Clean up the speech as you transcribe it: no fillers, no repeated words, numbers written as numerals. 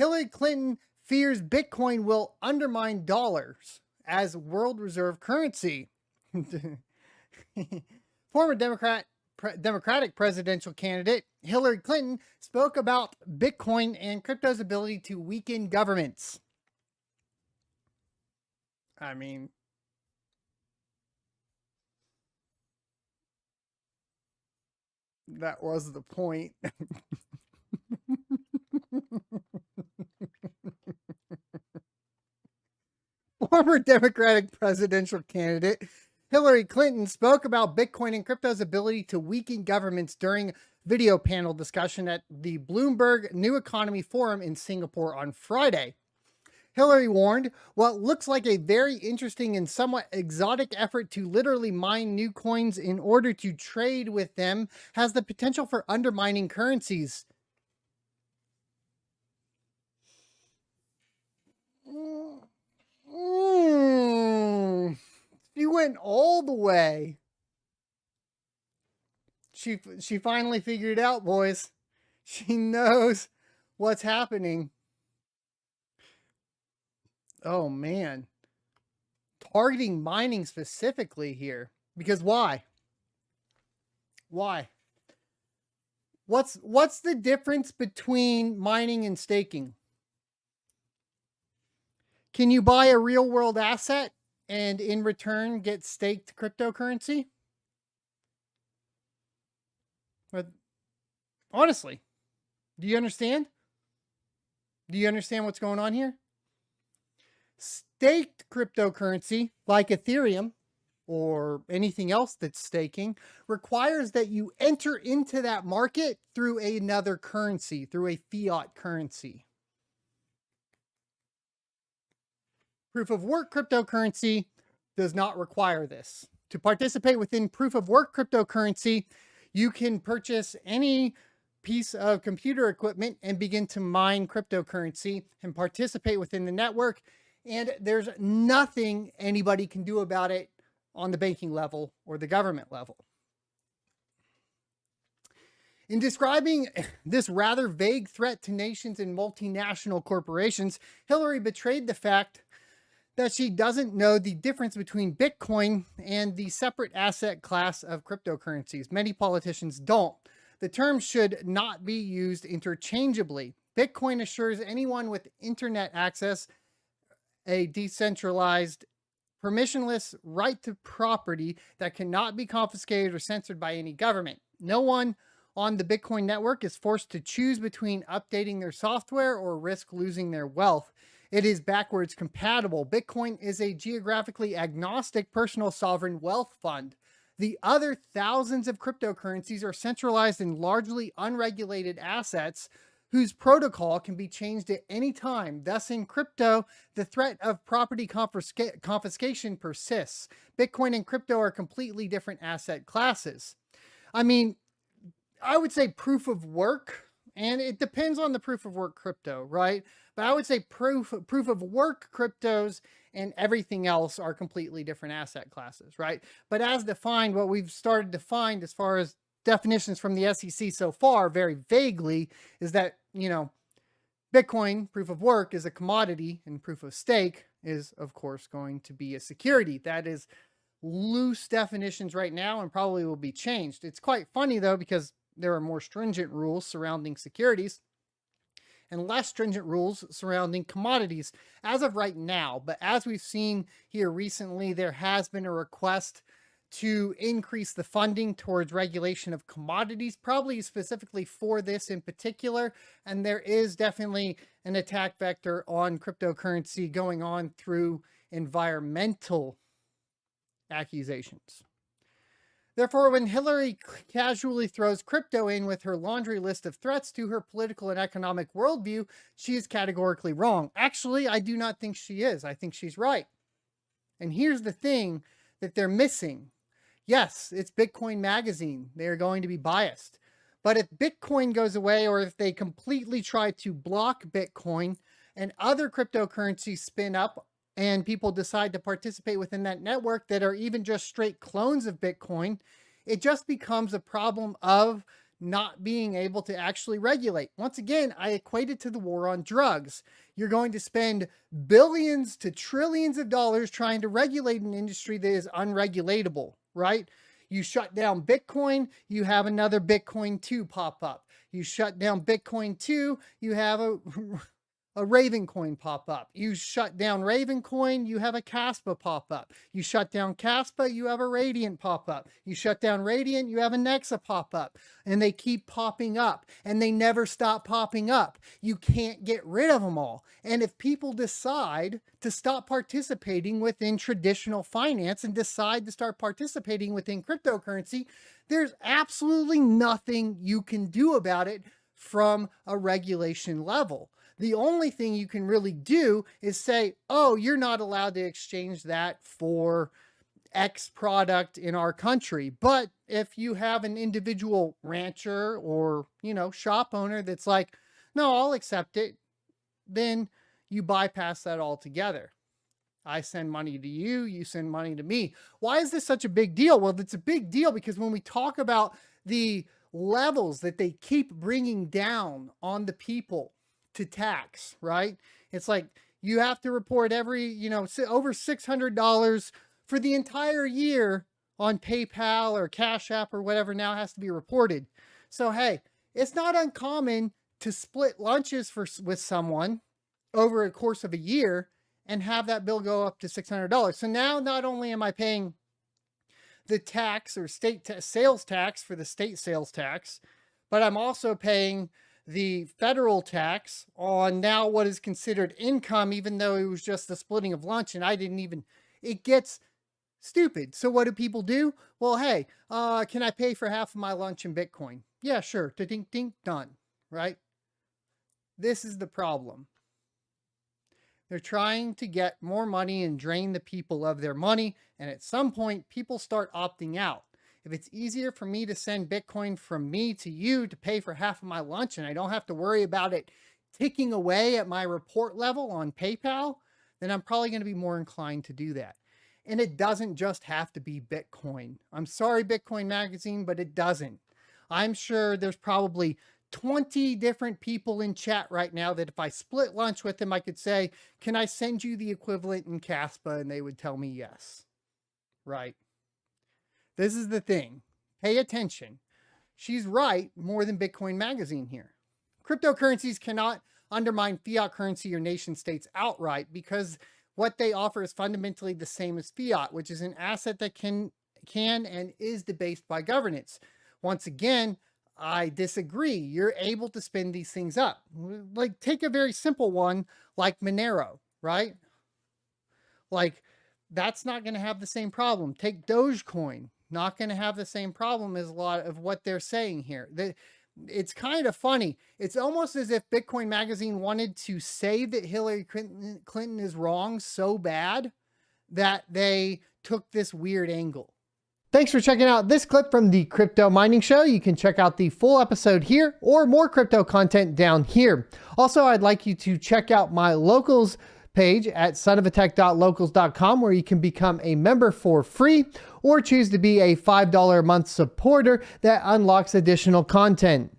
Hillary Clinton fears Bitcoin will undermine dollars as world reserve currency. Former Democratic presidential candidate Hillary Clinton spoke about Bitcoin and crypto's ability to weaken governments. I mean, that was the point. Former Democratic presidential candidate Hillary Clinton spoke about Bitcoin and crypto's ability to weaken governments during video panel discussion at the Bloomberg New Economy Forum in Singapore on Friday. Hillary warned, what looks like a very interesting and somewhat exotic effort to literally mine new coins in order to trade with them has the potential for undermining currencies. She went all the way. She finally figured it out, boys. She knows what's happening. Oh man. Targeting mining specifically here. Because why? Why? What's the difference between mining and staking? Can you buy a real world asset and in return get staked cryptocurrency? But honestly, do you understand? Do you understand what's going on here? Staked cryptocurrency, like Ethereum or anything else that's staking, requires that you enter into that market through another currency, through a fiat currency. Proof of work cryptocurrency does not require this. To participate within proof of work cryptocurrency, you can purchase any piece of computer equipment and begin to mine cryptocurrency and participate within the network. And there's nothing anybody can do about it on the banking level or the government level. In describing this rather vague threat to nations and multinational corporations, Hillary betrayed the fact that she doesn't know the difference between Bitcoin and the separate asset class of cryptocurrencies. Many politicians don't. The terms should not be used interchangeably. Bitcoin assures anyone with internet access a decentralized, permissionless right to property that cannot be confiscated or censored by any government. No one on the Bitcoin network is forced to choose between updating their software or risk losing their wealth. It is backwards compatible. Bitcoin is a geographically agnostic personal sovereign wealth fund. The other thousands of cryptocurrencies are centralized and largely unregulated assets whose protocol can be changed at any time. Thus, in crypto, the threat of property confiscation persists. Bitcoin and crypto are completely different asset classes. I mean, I would say proof of work, and it depends on the proof of work crypto, right? But I would say proof of work cryptos and everything else are completely different asset classes, right? But as defined, what we've started to find as far as definitions from the SEC so far, very vaguely, is that, Bitcoin, proof of work, is a commodity, and proof of stake is, of course, going to be a security. That is loose definitions right now and probably will be changed. It's quite funny, though, because there are more stringent rules surrounding securities and less stringent rules surrounding commodities as of right now. But as we've seen here recently, there has been a request to increase the funding towards regulation of commodities, probably specifically for this in particular. And there is definitely an attack vector on cryptocurrency going on through environmental accusations. Therefore, when Hillary casually throws crypto in with her laundry list of threats to her political and economic worldview, she is categorically wrong. Actually, I do not think she is. I think she's right. And here's the thing that they're missing. Yes, it's Bitcoin Magazine. They are going to be biased. But if Bitcoin goes away, or if they completely try to block Bitcoin and other cryptocurrencies spin up and people decide to participate within that network that are even just straight clones of Bitcoin, it just becomes a problem of not being able to actually regulate. Once again, I equate it to the war on drugs. You're going to spend billions to trillions of dollars trying to regulate an industry that is unregulatable, right? You shut down Bitcoin, you have another Bitcoin 2 pop up. You shut down Bitcoin 2, you have a Ravencoin pop up. You shut down Ravencoin, you have a Caspa pop up. You shut down Caspa, you have a Radiant pop up. You shut down Radiant, you have a Nexa pop up. And they keep popping up and they never stop popping up. You can't get rid of them all. And if people decide to stop participating within traditional finance and decide to start participating within cryptocurrency, there's absolutely nothing you can do about it from a regulation level. The only thing you can really do is say, oh, you're not allowed to exchange that for X product in our country. But if you have an individual rancher or, shop owner that's like, no, I'll accept it, then you bypass that altogether. I send money to you, you send money to me. Why is this such a big deal? Well, it's a big deal because when we talk about the levels that they keep bringing down on the people to tax, right? It's like you have to report every, over $600 for the entire year on PayPal or Cash App or whatever now has to be reported. So, hey, it's not uncommon to split lunches with someone over a course of a year and have that bill go up to $600. So now not only am I paying the tax or state sales tax for the state sales tax, but I'm also paying the federal tax on now what is considered income, even though it was just the splitting of lunch and I didn't even, it gets stupid. So what do people do? Well, hey, can I pay for half of my lunch in Bitcoin? Yeah, sure. Ding, ding, done. Right? This is the problem. They're trying to get more money and drain the people of their money. And at some point, people start opting out. If it's easier for me to send Bitcoin from me to you to pay for half of my lunch and I don't have to worry about it ticking away at my report level on PayPal, then I'm probably going to be more inclined to do that. And it doesn't just have to be Bitcoin. I'm sorry, Bitcoin Magazine, but it doesn't. I'm sure there's probably 20 different people in chat right now that if I split lunch with them, I could say, can I send you the equivalent in Caspa? And they would tell me yes. Right? This is the thing. Pay attention. She's right more than Bitcoin Magazine here. Cryptocurrencies cannot undermine fiat currency or nation states outright because what they offer is fundamentally the same as fiat, which is an asset that can and is debased by governance. Once again, I disagree. You're able to spin these things up. Like, take a very simple one like Monero, right? Like, that's not going to have the same problem. Take Dogecoin. Not going to have the same problem as a lot of what they're saying here. It's kind of funny. It's almost as if Bitcoin Magazine wanted to say that Hillary Clinton is wrong so bad that they took this weird angle. Thanks for checking out this clip from the Crypto Mining Show. You can check out the full episode here or more crypto content down here. Also, I'd like you to check out my locals page at sonofatech.locals.com where you can become a member for free or choose to be a $5 a month supporter that unlocks additional content.